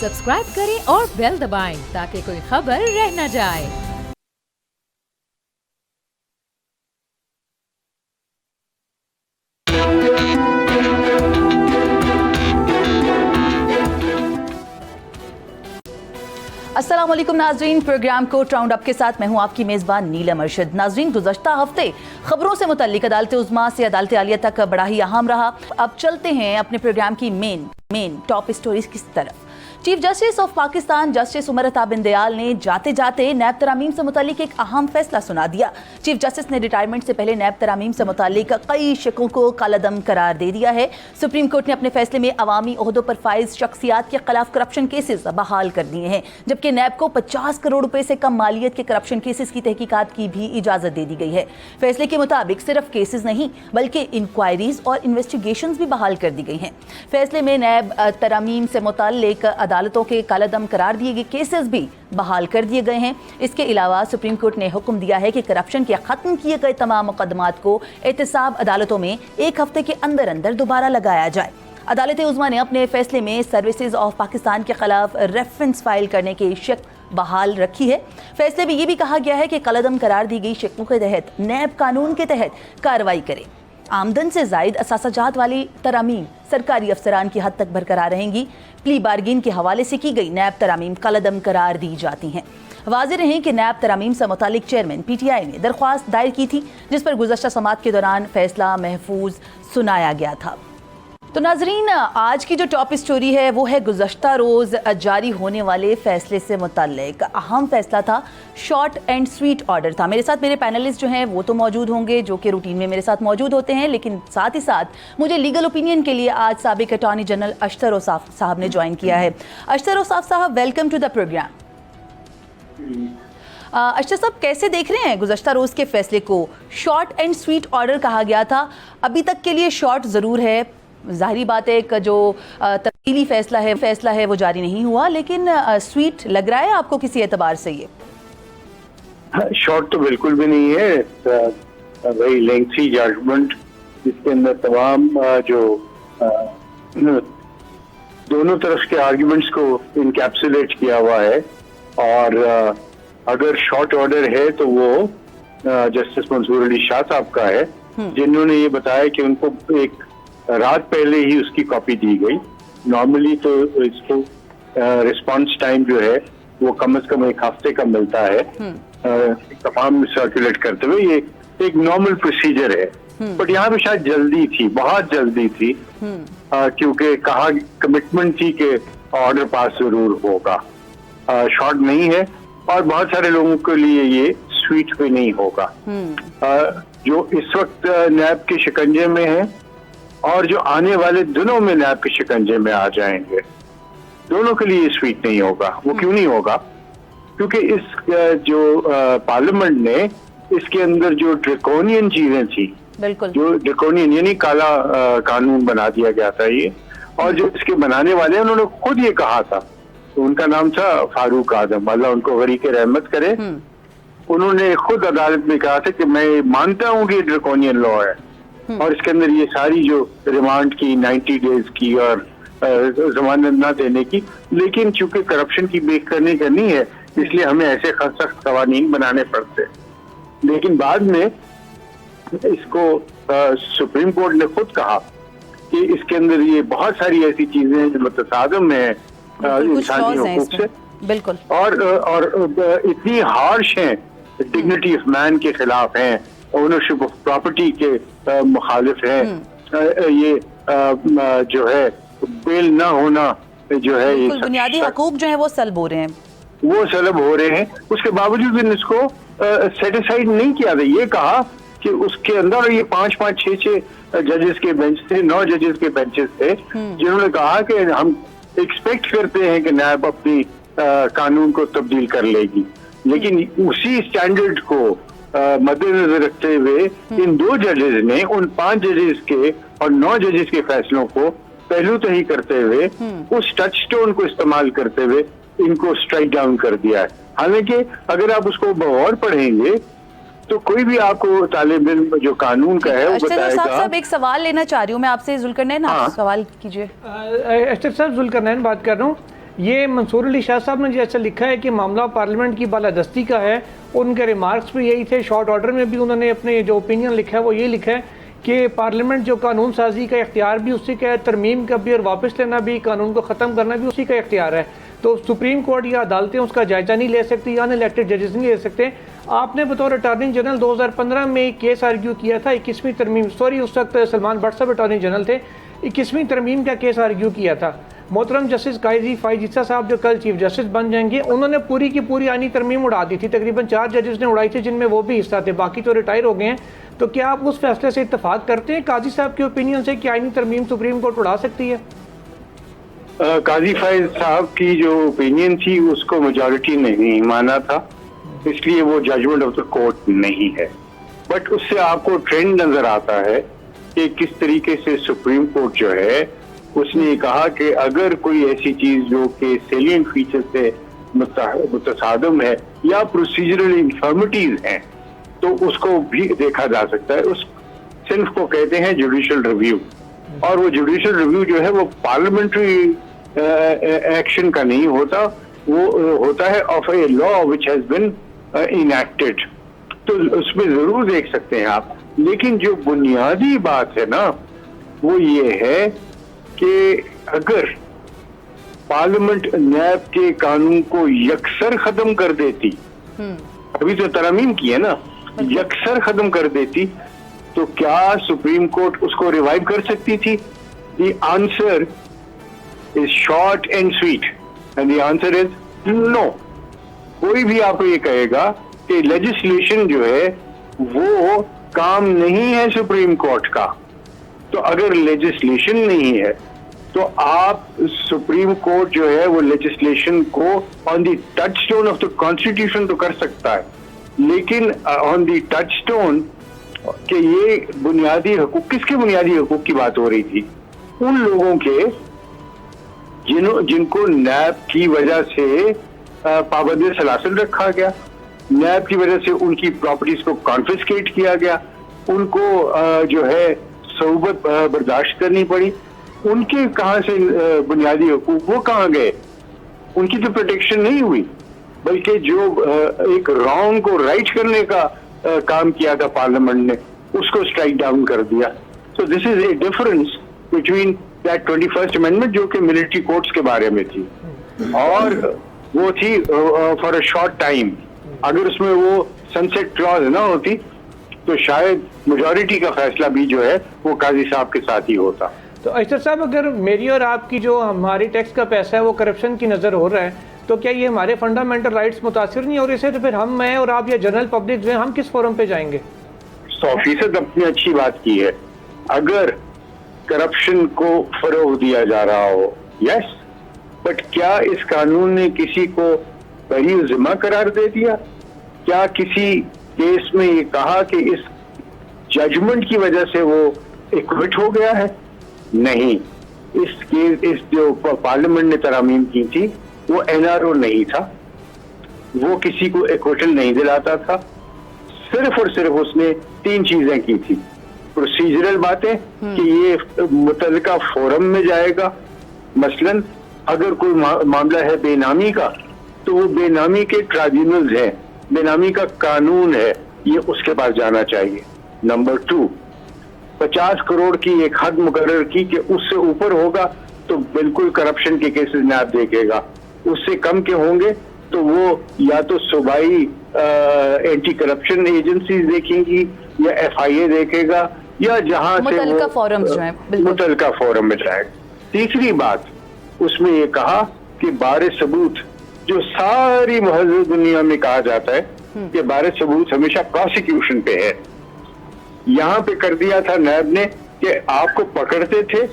Subscribe करें और bell दबाएं ताकि कोई खबर रह न जाए। अस्सलाम वालेकुम नाजरीन, प्रोग्राम को राउंड अप के साथ मैं हूं आपकी मेज़बान नीलम अरशद। नाजरीन, गुज़श्ता हफ्ते खबरों से मुतल्लिक अदालत उज़्मा से अदालत आलिया तक बड़ा ही अहम रहा। अब चलते हैं अपने प्रोग्राम की मेन टॉप स्टोरीज की तरफ। Chief justice of Pakistan justice Umar Ata बिन दयाल ने जाते जाते नैब तरामीम से मुतालिक एक अहम फैसला सुना दिया। चीफ जस्टिस ने रिटायरमेंट से पहले नैब तरामीम से मुतालिक कई शिकों को कालादम करार दे दिया है। सुप्रीम कोर्ट ने अपने फैसले में अवामी ओहदों पर फाइज शख्सियात के खिलाफ करप्शन केसेस बहाल कर दिए हैं, जबकि नैब को 50 करोड़ रुपए से कम मालियत के करप्शन केसेस की तहकीकात की भी इजाजत दे दी गई है। फैसले के मुताबिक सिर्फ केसेस नहीं बल्कि इंक्वायरीज और इन्वेस्टिगेशंस भी बहाल कर दी गई हैं। फैसले में नैब तरामीम से मुतालिक अदालतों के कालादम करार दिए गए केसेस भी बहाल कर दिए गए हैं। इसके अलावा सुप्रीम कोर्ट ने हुक्म दिया है कि करप्शन के खत्म किए गए तमाम मुकदमात को एहतसाब अदालतों में 1 हफ्ते के अंदर अंदर दोबारा लगाया जाए। अदालत उज़्मा ने अपने फैसले में सर्विसेज ऑफ पाकिस्तान के खिलाफ रेफरेंस फाइल करने की शक बहाल रखी है। फैसले में यह भी कहा गया है कि कालादम करार दी गई शिकों के तहत नैब कानून के तहत कार्रवाई करे। आमदन से जायद असासाजात वाली तरामीम सरकारी अफसरान की हद तक बरकरार रहेंगी। प्ली बार्गिन के हवाले से की गई नैब तरामीम कालादम करार दी जाती हैं। वाज़ेह रहे कि नैब तरामीम से मुतालिक चेयरमैन PTI ने दरख्वास्त दायर की थी, जिस पर गुज़श्ता समात के दौरान फैसला महफूज सुनाया गया था। तो नाजरीन, आज की जो टॉप स्टोरी है वो है गुज़श्ता रोज़ जारी होने वाले फैसले से मुताल्लिक। अहम फैसला था, शॉर्ट एंड स्वीट ऑर्डर था। मेरे साथ मेरे पैनलिस्ट जो हैं वो तो मौजूद होंगे, जो कि रूटीन में मेरे साथ मौजूद होते हैं, लेकिन साथ ही साथ मुझे लीगल ओपिनियन के लिए आज साबिक अटॉर्नी जनरल अशतर औसाफ साहब ने ज्वाइन किया है। अशतर औसाफ साहब, वेलकम टू द प्रोग्राम। अशतर साहब, कैसे देख रहे हैं गुज़श्ता रोज़ के फैसले को? शॉर्ट एंड स्वीट ऑर्डर कहा गया था, अभी तक के लिए शॉर्ट ज़रूर है, जाहिर बात है कि जो तफसीली फैसला है वो जारी नहीं हुआ, लेकिन स्वीट लग रहा है आपको किसी एतबार से? ये शॉर्ट तो बिल्कुल भी नहीं है, वही लेंथी जजमेंट जिसके अंदर तमाम जो दोनों तरफ के आर्ग्यूमेंट्स को इनकैप्सुलेट किया हुआ है। और अगर शॉर्ट ऑर्डर है तो वो जस्टिस मंसूर अली शाह साहब का है, जिन्होंने ये बताया कि उनको एक रात पहले ही उसकी कॉपी दी गई। नॉर्मली तो इसको रिस्पांस टाइम जो है वो कम से कम 1 हफ्ते का मिलता है तमाम सर्कुलेट करते हुए। ये एक नॉर्मल प्रोसीजर है, बट यहाँ पे शायद जल्दी थी, बहुत जल्दी थी, क्योंकि कहा कमिटमेंट थी कि ऑर्डर पास जरूर होगा। शॉर्ट नहीं है और बहुत सारे लोगों के लिए ये स्वीट भी नहीं होगा। जो इस वक्त नैब के शिकंजे में है और जो आने वाले दिनों में नैब के शिकंजे में आ जाएंगे, दोनों के लिए स्वीट नहीं होगा। वो क्यों नहीं होगा? क्योंकि इस जो पार्लियामेंट ने इसके अंदर जो ड्रैकोनियन चीजें थी, जो ड्रैकोनियन यानी काला कानून बना दिया गया था ये, और जो इसके बनाने वाले हैं उन्होंने खुद ये कहा था, तो उनका नाम था फारूक आजम, अल्लाह उनको गरीक रहमत करे। उन्होंने खुद अदालत में कहा था कि मैं मानता हूँ कि ड्रैकोनियन लॉ है और इसके अंदर ये सारी जो रिमांड की 90 डेज की और जमानत न देने की, लेकिन चूंकि करप्शन की बेखबरी करनी है इसलिए हमें ऐसे सख्त कवानीन बनाने पड़ते। लेकिन बाद में इसको सुप्रीम कोर्ट ने खुद कहा कि इसके अंदर ये बहुत सारी ऐसी चीजें हैं जो मुतसादम है इंसानी हुकूक से, बिल्कुल, और इतनी हार्श हैं, डिग्निटी ऑफ मैन के खिलाफ हैं, ओनरशिप ऑफ प्रॉपर्टी के मुखालिफ हैं, ये जो है बेल ना होना जो है, ये बुनियादी हकूक जो है वो सल्ब हो रहे हैं, उसके बावजूद इसको सेटिस्फाइड नहीं किया था। ये कहा कि उसके अंदर ये 5-5, 6-6 जजेस के बेंच थे, 9 जजेस के बेंचेस थे, जिन्होंने कहा कि हम एक्सपेक्ट करते हैं कि नैब अपनी कानून को तब्दील कर लेगी, लेकिन उसी स्टैंडर्ड को मद्देनजर रखते हुए इन 2 जजेस ने उन 5 जजेस के और 9 जजेस के फैसलों को पहलू तही करते हुए उस टचस्टोन को इस्तेमाल करते हुए इनको स्ट्राइक डाउन कर दिया है। हालांकि अगर आप उसको और पढ़ेंगे तो कोई भी आपको तालिब इल्म जो कानून का है वो बताएगा। साहब, एक सवाल लेना चाह रही हूँ मैं आपसे, जुल्करनैन, आप सवाल कीजिए। अशरफ साहब, जुल्करनैन बात कर रहा हूँ। ये मंसूर अली शाह साहब ने जैसा लिखा है कि मामला पार्लियामेंट की बालादस्ती का है, उनके रिमार्क्स भी यही थे। शॉर्ट ऑर्डर में भी उन्होंने अपने जो ओपिनियन लिखा है वो ये लिखा है कि पार्लियामेंट जो कानून साजी का इख्तियार भी उसी का है, तरमीम का भी और वापस लेना भी, कानून को ख़त्म करना भी उसी का इख्तियार है। तो सुप्रीम कोर्ट या अदालतें उसका जायजा नहीं ले सकती, या अनइलेक्टेड जजेस नहीं ले सकते। आपने बतौर अटॉर्नी जनरल 2015 में एक केस आर्ग्यू किया था, 21वीं तरमीम, सॉरी उस वक्त सलमान भट्ट साहब अटॉर्नी जनरल थे, 21वीं तरमीम का केस आर्ग्यू किया था। मोहतरम जस्टिस काजी फाइजिसा साहब जो कल चीफ जस्टिस बन जाएंगे, उन्होंने पूरी की पूरी आनी तरमीम उड़ा दी थी। तकरीबन 4 जजेस ने उड़ाई थी, जिनमें वो भी हिस्सा थे, बाकी तो रिटायर हो गए हैं। तो क्या आप उस फैसले से इत्तेफाक करते हैं काजी साहब के ओपिनियन से कि आईनी तरमीम सुप्रीम कोर्ट उड़ा सकती है? काजी फैज साहब की जो ओपिनियन थी उसको मेजॉरिटी ने नहीं माना था, इसलिए वो जजमेंट ऑफ द कोर्ट नहीं है। बट उससे आपको ट्रेंड नजर आता है कि किस तरीके से सुप्रीम कोर्ट जो है उसने कहा कि अगर कोई ऐसी चीज जो कि सेलिएंट फीचर से मुतसादम है या प्रोसीजरल इंफर्मिटीज हैं तो उसको भी देखा जा सकता है। उस सिर्फ को कहते हैं जुडिशियल रिव्यू, और वो जुडिशियल रिव्यू जो है वो पार्लियामेंट्री एक्शन का नहीं होता, वो होता है of a law which has been enacted. तो उसमें जरूर देख सकते हैं आप, लेकिन जो बुनियादी बात है ना वो ये है कि अगर पार्लियामेंट नैब के कानून को यकसर खत्म कर देती, अभी तो तरमीम की है ना, यकसर खत्म कर देती, तो क्या सुप्रीम कोर्ट उसको रिवाइव कर सकती थी? The answer is short and sweet and the answer is no. कोई भी आपको ये कहेगा कि लेजिस्लेशन जो है वो काम नहीं है सुप्रीम कोर्ट का, तो अगर लेजिस्लेशन नहीं है तो आप सुप्रीम कोर्ट जो है वो लेजिस्लेशन को on the touchstone of the constitution तो कर सकता है, लेकिन ऑन द टचस्टोन कि ये बुनियादी हकूक, किसके बुनियादी हकूक की बात हो रही थी? उन लोगों के जिनको नैब की वजह से पाबंदी सलासल रखा गया, नैब की वजह से उनकी प्रॉपर्टीज को कॉन्फिस्केट किया गया, उनको जो है सौबत बर्दाश्त करनी पड़ी। उनके कहाँ से बुनियादी हकूक वो कहाँ गए? उनकी तो प्रोटेक्शन नहीं हुई, बल्कि जो एक रॉन्ग को राइट करने का काम किया था पार्लियामेंट ने, उसको स्ट्राइक डाउन कर दिया। So this is a difference between that 21st amendment जो कि मिलिट्री कोर्ट्स के बारे में थी, और वो थी फॉर अ शॉर्ट टाइम। अगर उसमें वो सनसेट क्लॉज ना होती तो शायद मेजॉरिटी का फैसला भी जो है वो काजी साहब के साथ ही होता। तो अशरफ साहब, अगर मेरी और आपकी जो हमारी टैक्स का पैसा है वो करप्शन की नज़र हो रहा है, तो क्या ये हमारे फंडामेंटल राइट्स मुतासिर नहीं हो रहे से? तो फिर हम, मैं और आप या जनरल पब्लिक जो है, हम किस फोरम पे जाएंगे? 100% अपनी अच्छी बात की है। अगर करप्शन को फरोग दिया जा रहा हो, यस, बट क्या इस कानून ने किसी को बरी जिम्मा करार दे दिया? क्या किसी केस में ये कहा कि इस जजमेंट की वजह से वो एक्विट हो गया है? नहीं। इस जो पार्लियामेंट ने तरामीम की थी वो एनआरओ नहीं था, वो किसी को एक्विटल नहीं दिलाता था। सिर्फ और सिर्फ उसने 3 चीजें की थी। प्रोसीजरल बातें कि ये मुतल्लिका फोरम में जाएगा, मसलन अगर कोई मामला है बेनामी का तो वो बेनामी के ट्राइब्यूनल्स हैं, बेनामी का कानून है, ये उसके पास जाना चाहिए। नंबर 2, 50 करोड़ की एक हद मुकर्रर की कि उससे ऊपर होगा तो बिल्कुल करप्शन के केसेस नैब देखेगा, उससे कम के होंगे तो वो या तो सूबाई एंटी करप्शन एजेंसीज देखेंगी या FIA देखेगा, या जहां से मुतल्लिका फोरम जो है मुतल्लिका फोरम में जाएगा। तीसरी बात उसमें ये कहा कि बारे सबूत, जो सारी महज़ दुनिया में कहा जाता है कि बारे सबूत हमेशा प्रोसिक्यूशन पे है, यहाँ पे कर दिया था नैब ने कि आपको पकड़ते थे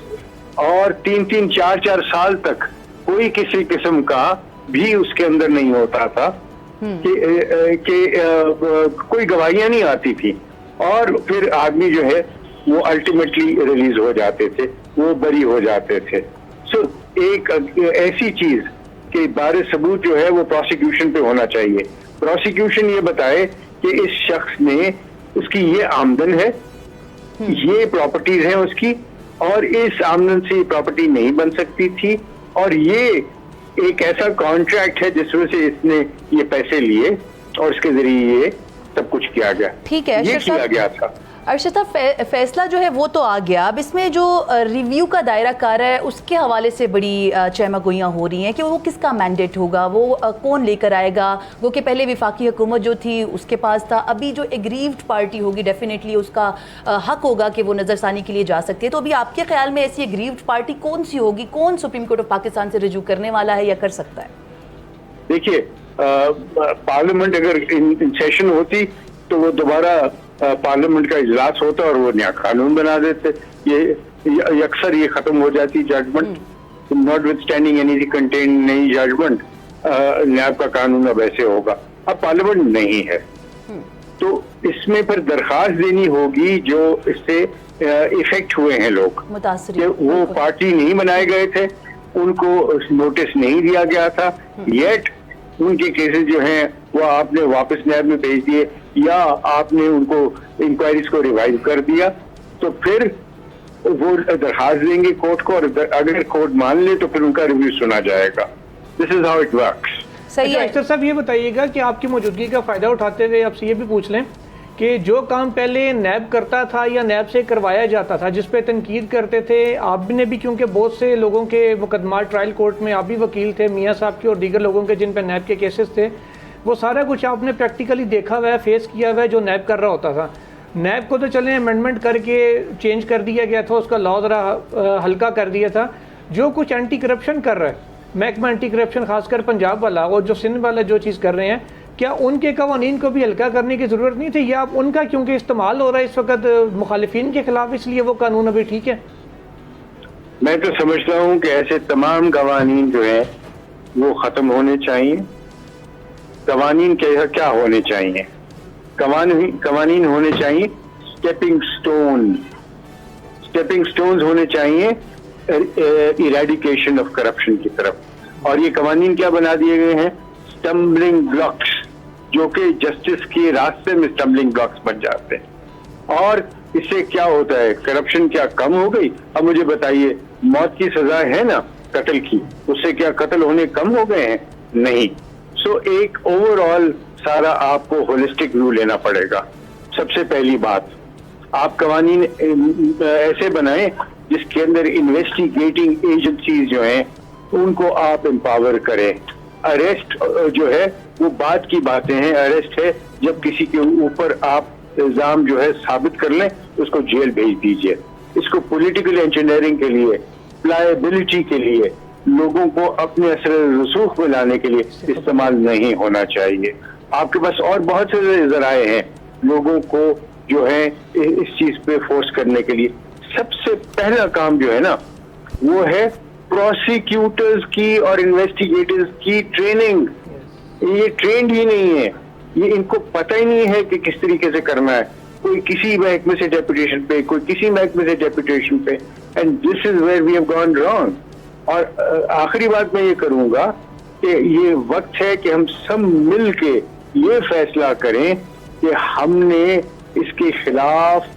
और 3-3, 4-4 साल तक कोई किसी किस्म का भी उसके अंदर नहीं होता था कि कोई गवाहियां नहीं आती थी, और फिर आदमी जो है वो अल्टीमेटली रिलीज हो जाते थे, वो बरी हो जाते थे। सो एक ऐसी चीज कि बारे सबूत जो है वो प्रोसिक्यूशन पे होना चाहिए। प्रोसिक्यूशन ये बताए कि इस शख्स ने, उसकी ये आमदन है, ये प्रॉपर्टीज हैं उसकी, और इस आमदन से प्रॉपर्टी नहीं बन सकती थी, और ये एक ऐसा कॉन्ट्रैक्ट है जिसमें से इसने ये पैसे लिए और इसके जरिए ये सब कुछ किया गया। ठीक है, ये किया गया था। अर्शद साहब, फैसला जो है वो तो आ गया, अब इसमें जो रिव्यू का दायरा कार है उसके हवाले से बड़ी चहमगोइयाँ हो रही हैं कि वो किसका मैंडेट होगा, वो कौन लेकर आएगा। वो कि पहले विफाकी हुकूमत जो थी उसके पास था, अभी जो एग्रीव्ड पार्टी होगी डेफिनेटली उसका हक होगा कि वो नज़रसानी के लिए जा सकती है। तो अभी आपके ख्याल में ऐसी एग्रीव्ड पार्टी कौन सी होगी, कौन सुप्रीम कोर्ट ऑफ पाकिस्तान से रिजू करने वाला है या कर सकता है? देखिए, पार्लियामेंट अगर इन सेशन होती तो वो दोबारा पार्लियामेंट का इजलास होता और वो नया कानून बना देते। ये अक्सर ये खत्म हो जाती judgement, notwithstanding any contain नई जजमेंट, न्याय का कानून अब ऐसे होगा। अब पार्लियामेंट नहीं है तो इसमें फिर दरखास्त देनी होगी जो इससे इफेक्ट हुए हैं लोग, मुतासरी, वो पार्टी नहीं बनाए गए थे, उनको नोटिस नहीं दिया गया था, येट उनके केसेस जो हैं वो आपने वापस नैब में भेज दिए या आपने उनको इंक्वायरीज को रिवाइव कर दिया, तो फिर वो दरखास्त देंगे कोर्ट को और अगर कोर्ट मान ले तो फिर उनका रिव्यू सुना जाएगा। This is how it works. सही है। अख्तर साहब, ये बताइएगा कि आपकी मौजूदगी का फायदा उठाते हुए आपसे ये भी पूछ लें कि जो काम पहले नैब करता था या नैब से करवाया जाता था, जिस पे तनकीद करते थे आपने भी, क्योंकि बहुत से लोगों के मुकदमा ट्रायल कोर्ट में आप भी वकील थे, मियाँ साहब के और दीगर लोगों के जिन पे नैब के केसेस थे, वो सारा कुछ आपने प्रैक्टिकली देखा हुआ है, फेस किया हुआ है जो नैब कर रहा होता था। नैब को तो चले अमेंडमेंट करके चेंज कर दिया गया था, उसका लॉ ज़रा हल्का कर दिया था। जो कुछ एंटी करप्शन कर रहा है महकमा एंटी करप्शन, खासकर पंजाब वाला और जो सिंध वाला जो चीज़ कर रहे हैं, क्या उनके कवानीन को भी हल्का करने की ज़रूरत नहीं थी, या आप उनका क्योंकि इस्तेमाल हो रहा है इस वक्त मुखालिफिन के खिलाफ इसलिए वो कानून अभी ठीक है? मैं तो समझता हूँ कि ऐसे तमाम कवानीन जो है वो खत्म होने चाहिए। कवानीन क्या होने चाहिए? कवानीन होने चाहिए स्टेपिंग स्टोन्स होने चाहिए इरेडिकेशन ऑफ करप्शन की तरफ। और ये कवानीन क्या बना दिए गए हैं? स्टम्बलिंग ब्लॉक्स, जो कि जस्टिस के रास्ते में स्टम्बलिंग ब्लॉक्स बन जाते हैं। और इससे क्या होता है? करप्शन क्या कम हो गई? अब मुझे बताइए, मौत की सजा है ना कत्ल की, उससे क्या कत्ल होने कम हो गए हैं? नहीं। सो एक ओवरऑल सारा आपको होलिस्टिक व्यू लेना पड़ेगा। सबसे पहली बात, आप कवानीन ऐसे बनाएं जिसके अंदर इन्वेस्टिगेटिंग एजेंसीज जो हैं उनको आप एम्पावर करें। अरेस्ट जो है वो बाद की बातें हैं, अरेस्ट है जब किसी के ऊपर आप इल्जाम जो है साबित कर लें, उसको जेल भेज दीजिए। इसको पॉलिटिकल इंजीनियरिंग के लिए, प्लायबिलिटी के लिए, लोगों को अपने असर रसूख में लाने के लिए इस्तेमाल नहीं होना चाहिए। आपके पास और बहुत से जराए हैं लोगों को जो है इस चीज पे फोर्स करने के लिए। सबसे पहला काम जो है ना वो है प्रोसिक्यूटर्स की और इन्वेस्टिगेटर्स की ट्रेनिंग। ये ट्रेंड ही नहीं है, ये इनको पता ही नहीं है कि किस तरीके से करना है। कोई किसी महकमे से डेपुटेशन पे, कोई किसी महकमे से डेपुटेशन पे, and this is where we have gone wrong. और आखिरी बात मैं ये करूंगा कि ये वक्त है कि हम सब मिल के ये फैसला करें कि हमने इसके खिलाफ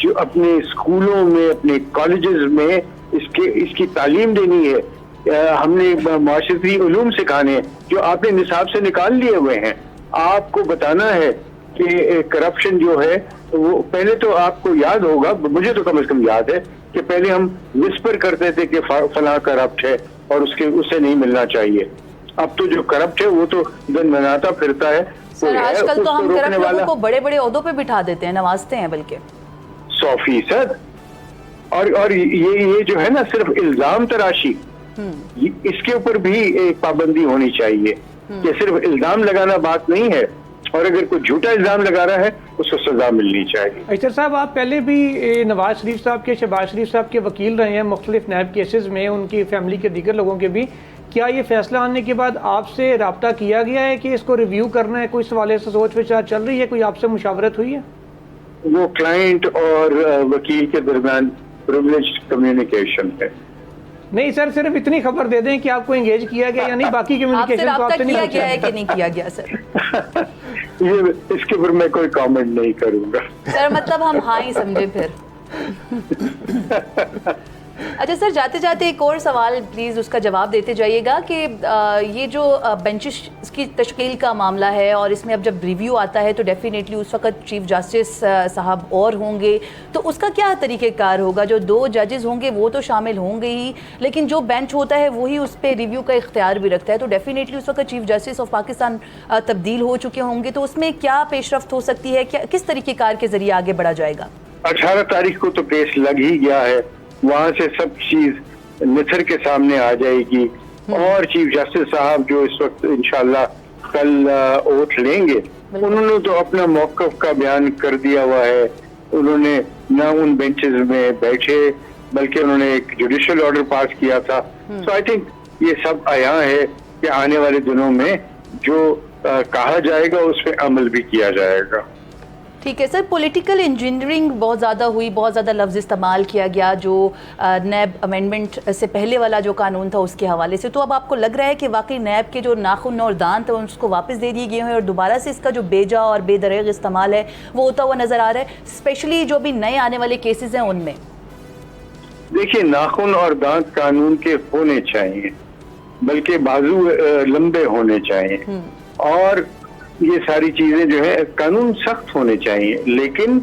जो अपने स्कूलों में, अपने कॉलेजेस में इसकी तालीम देनी है। हमने माशरती उलूम सिखाने हैं जो आपने निसाब से निकाल लिए हुए हैं। आपको बताना है कि करप्शन जो है वो, पहले तो आपको याद होगा, मुझे तो कम से कम याद है कि पहले हम विस्पर करते थे कि फलां करप्ट है और उससे नहीं मिलना चाहिए। अब तो जो करप्ट है वो तो गन बनाता फिरता है। सर, आजकल तो हम करप्ट लोगों को बड़े बड़े ओहदों पे बिठा देते हैं, नवाजते हैं बल्कि 100%। और ये जो है ना सिर्फ इल्जाम तराशी, इसके ऊपर भी एक पाबंदी होनी चाहिए कि सिर्फ इल्जाम लगाना बात नहीं है, और अगर कोई झूठा इल्जाम लगा रहा है उसको सजा मिलनी चाहिए। अख्तर साहब, आप पहले भी नवाज शरीफ साहब के, शहबाज शरीफ साहब के वकील रहे हैं मुख्तलिफ नैब केसेस में, उनकी फैमिली के दीगर लोगों के भी। क्या ये फैसला आने के बाद आपसे रब्ता किया गया है कि इसको रिव्यू करना है? कोई इस हवाले से सोच विचार चल रही है? कोई आपसे मुशावरत हुई है? वो क्लाइंट और वकील के दरमियान प्रिविलेज्ड कम्युनिकेशन है। नहीं सर, सिर्फ इतनी खबर दे दें कि आपको एंगेज किया गया या नहीं, बाकी कम्युनिकेशन तो आपसे नहीं किया गया है कि नहीं किया गया सर? ये इसके ऊपर मैं कोई कमेंट नहीं करूंगा सर। मतलब हम हाँ ही समझे फिर। अच्छा सर, जाते जाते एक और सवाल प्लीज़ उसका जवाब देते जाइएगा कि ये जो बेंचेस की तश्कील का मामला है और इसमें अब जब रिव्यू आता है तो डेफिनेटली उस वक्त चीफ जस्टिस साहब और होंगे, तो उसका क्या तरीक़ेकार होगा? जो 2 जजेस होंगे वो तो शामिल होंगे ही, लेकिन जो बेंच होता है वही उस पर रिव्यू का इख्तियार भी रखता है, तो डेफिनेटली उस वक्त चीफ जस्टिस ऑफ पाकिस्तान तब्दील हो चुके होंगे, तो उसमें क्या पेशरफ्त हो सकती है? क्या किस तरीक़ेकार के ज़रिए आगे बढ़ा जाएगा? 18 तारीख को तो केस लग ही गया है, वहां से सब चीज निथर के सामने आ जाएगी और चीफ जस्टिस साहब जो इस वक्त इंशाल्लाह कल ओथ लेंगे, उन्होंने तो अपना मौक़िफ़ का बयान कर दिया हुआ है। उन्होंने ना उन बेंचेस में बैठे बल्कि उन्होंने एक जुडिशियल ऑर्डर पास किया था। सो आई थिंक ये सब आया है कि आने वाले दिनों में जो कहा जाएगा उस पर अमल भी किया जाएगा। ठीक है सर, पॉलिटिकल इंजीनियरिंग बहुत ज़्यादा हुई, बहुत ज़्यादा लफ्ज़ इस्तेमाल किया गया जो नैब अमेंडमेंट से पहले वाला जो कानून था उसके हवाले से, तो अब आपको लग रहा है कि वाकई नैब के जो नाखून और दांत थे उसको वापस दे दिए गए हैं और दोबारा से इसका जो बेजा और बेदरेग इस्तेमाल है वो होता हुआ नज़र आ रहा है, स्पेशली जो भी नए आने वाले केसेस हैं उनमें? देखिए, नाखून और दांत कानून के होने चाहिए, बल्कि बाजू लंबे होने चाहिए और ये सारी चीजें जो है, कानून सख्त होने चाहिए लेकिन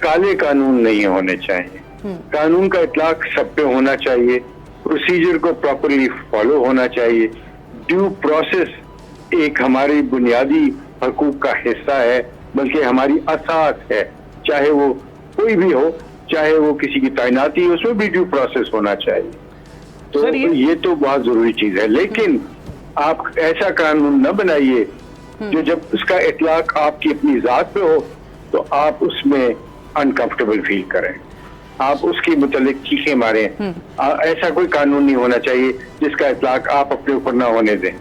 काले कानून नहीं होने चाहिए। कानून का इतलाक सब पे होना चाहिए, प्रोसीजर को प्रॉपरली फॉलो होना चाहिए। ड्यू प्रोसेस एक हमारी बुनियादी हकूक का हिस्सा है, बल्कि हमारी असास है, चाहे वो कोई भी हो, चाहे वो किसी की तैनाती हो, उसमें भी ड्यू प्रोसेस होना चाहिए। तो ये तो बहुत जरूरी चीज है, लेकिन आप ऐसा कानून न बनाइए जो जब उसका इतलाक आपकी अपनी जात पे हो तो आप उसमें अनकंफर्टेबल फील करें, आप उसके मुतालिक चीखें मारें। ऐसा कोई कानून नहीं होना चाहिए जिसका इतलाक आप अपने ऊपर ना होने दें।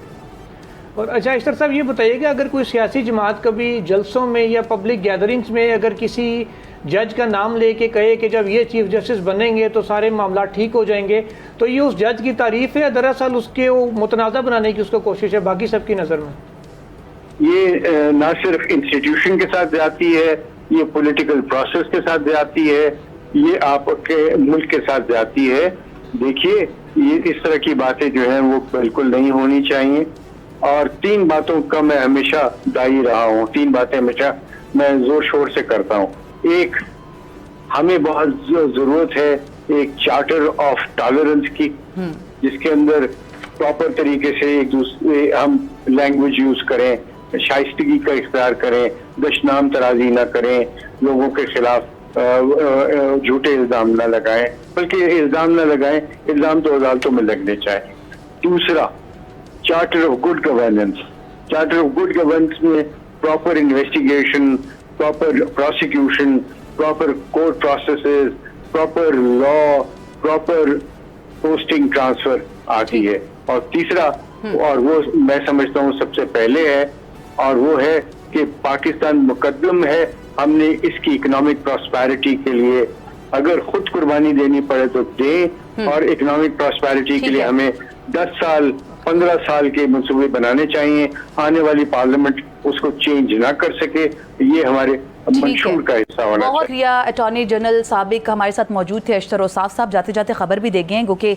और अच्छा इश्तर साहब, ये बताइए कि अगर कोई सियासी जमात कभी जलसों में या पब्लिक गैदरिंग्स में अगर किसी जज का नाम लेके कहे कि जब ये चीफ जस्टिस बनेंगे तो सारे मामला ठीक हो जाएंगे, तो ये उस जज की तारीफ है या दरअसल उसके वो मुतनाज़ा बनाने की उसको कोशिश है बाकी सबकी नज़र में? ये ना सिर्फ इंस्टीट्यूशन के साथ जाती है, ये पॉलिटिकल प्रोसेस के साथ जाती है, ये आपके मुल्क के साथ जाती है। देखिए, ये इस तरह की बातें जो हैं वो बिल्कुल नहीं होनी चाहिए और 3 बातों का मैं हमेशा दाई रहा हूँ, 3 बातें हमेशा मैं जोर शोर से करता हूँ। एक, हमें बहुत जरूरत है एक चार्टर ऑफ टॉलरेंस की, जिसके अंदर प्रॉपर तरीके से एक दूसरे हम लैंग्वेज यूज करें, शाइस्तगी का इख्तियार करें, दशनाम तराजी ना करें, लोगों के खिलाफ झूठे इल्जाम ना लगाएं, बल्कि इल्जाम ना लगाएं, इल्जाम तो अदालतों में लगने चाहिए। दूसरा, charter of good governance. Charter of good governance में proper investigation, proper prosecution, proper court processes, proper law, proper posting transfer आती है। और तीसरा, और वो मैं समझता हूँ सबसे पहले है, और वो है कि पाकिस्तान मुकद्दम है, हमने इसकी इकोनॉमिक प्रॉस्पेरिटी के लिए अगर खुद कुर्बानी देनी पड़े तो दें, और इकोनॉमिक प्रॉस्पेरिटी के लिए हमें 10 साल 15 साल के मंसूबे बनाने चाहिए। आने वाली पार्लियामेंट उसको चेंज ना कर सके, ये हमारे मंशूर का हिस्सा होना चाहिए। बहुत शुक्रिया। अटॉर्नी जनरल साबिक हमारे साथ मौजूद थे अशतर औसाफ साहब। जाते जाते खबर भी दे गए हैं क्योंकि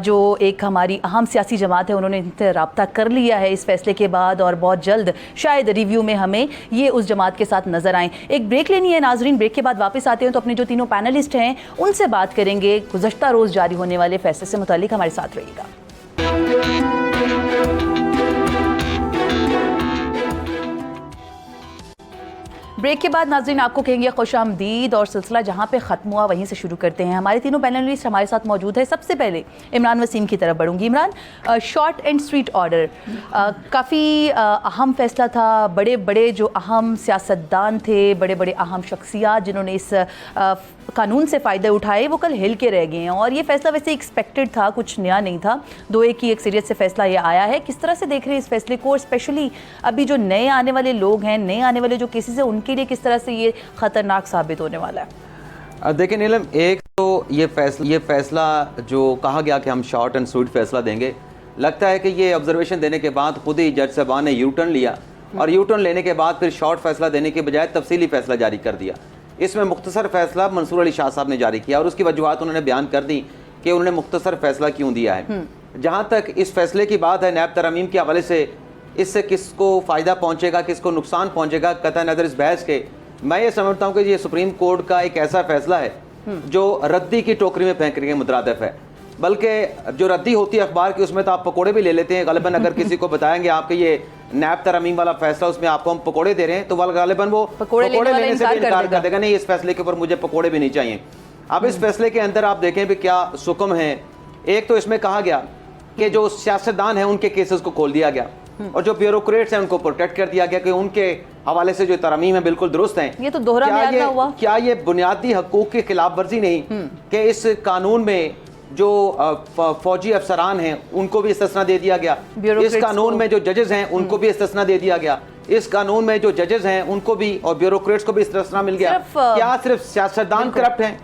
जो एक हमारी अहम सियासी जमात है उन्होंने इनसे रब्ता कर लिया है इस फैसले के बाद, और बहुत जल्द शायद रिव्यू में हमें ये उस जमात के साथ नजर आएँ। एक ब्रेक लेनी है नाजरीन, ब्रेक के बाद वापस आते हैं तो अपने जो तीनों पैनलिस्ट हैं उनसे बात करेंगे गुज़श्ता रोज़ जारी होने वाले फैसले से मुताल्लिक। हमारे साथ रहिएगा। ब्रेक के बाद नाज़रीन आपको कहेंगे खुशामदीद, और सिलसिला जहाँ पे ख़त्म हुआ वहीं से शुरू करते हैं। हमारे तीनों पैनलिस्ट हमारे साथ मौजूद है। सबसे पहले इमरान वसीम की तरफ बढ़ूंगी। Imran, short and sweet order काफ़ी अहम फैसला था। बड़े बड़े जो अहम सियासतदान थे, बड़े बड़े अहम शख्सियात जिन्होंने इस कानून से फ़ायदे उठाए, वो कल हिल के रह गए हैं। और ये फैसला वैसे एक्सपेक्टेड था, कुछ नया नहीं था। 2-1 की अक्सरियत से फैसला ये आया है। किस तरह से देख रहे हैं इस फैसले को, और स्पेशली अभी जो नए आने वाले लोग हैं, नए आने वाले जो केसेस हैं, उनके लिए किस तरह से ये ख़तरनाक साबित होने वाला है? देखिए नीलम, एक तो ये फैसला जो कहा गया कि हम शॉर्ट एंड स्वीट फैसला देंगे, लगता है कि ये ऑब्जर्वेशन देने के बाद खुद ही जज साहबान ने यू टर्न लिया, और यू टर्न लेने के बाद फिर शॉर्ट फैसला देने के बजाय तफसीली फैसला जारी कर दिया। इसमें मुख्तसर फैसला मंसूर अली शाह साहब ने जारी किया और उसकी वजूहत उन्होंने बयान कर दी कि उन्होंने मुख्तसर फैसला क्यों दिया है। जहाँ तक इस फैसले की बात है नैब तरमीम के हवाले से, इससे किसको फ़ायदा पहुँचेगा, किसको नुकसान पहुँचेगा, कतई नज़र इस बहस के, मैं ये समझता हूँ कि ये सुप्रीम कोर्ट का एक ऐसा फैसला है जो रद्दी की टोकरी में फेंकने के मुतरादिफ है। बल्कि जो रद्दी होती है अखबार की, उसमें तो आप पकोड़े भी ले लेते हैं। ग़ालिबन अगर किसी को बताएंगे आपके ये नैब तरमीम वाला फैसला, उसमें आपको हम पकोड़े दे रहे हैं, तो ग़ालिबन वो पकोड़े लेने से भी इनकार कर देगा, नहीं इस फैसले के ऊपर मुझे पकोड़े भी नहीं चाहिए। अब इस फैसले के अंदर आप देखें भी क्या सुकम है। एक तो इसमें कहा गया कि जो सियासतदान हैं उनके केसेस को खोल दिया गया और जो ब्यूरोक्रेट्स हैं उनको प्रोटेक्ट कर दिया गया कि उनके हवाले से जो तरमीम है बिल्कुल दुरुस्त हैं। ये तो दोहरा म्यादा हुआ। क्या ये बुनियादी हकूक की खिलाफ वर्जी नहीं कि इस कानून में जो फौजी अफसरान हैं उनको भी इस्तिस्ना दे दिया गया, इस कानून में जो जजेस हैं उनको भी इस्तिस्ना दे दिया गया, इस कानून में जो जजेस हैं उनको भी और ब्यूरोक्रेट्स को भी इस्तिस्ना मिल गया। क्या सिर्फ सियासतदान करप्ट हैं?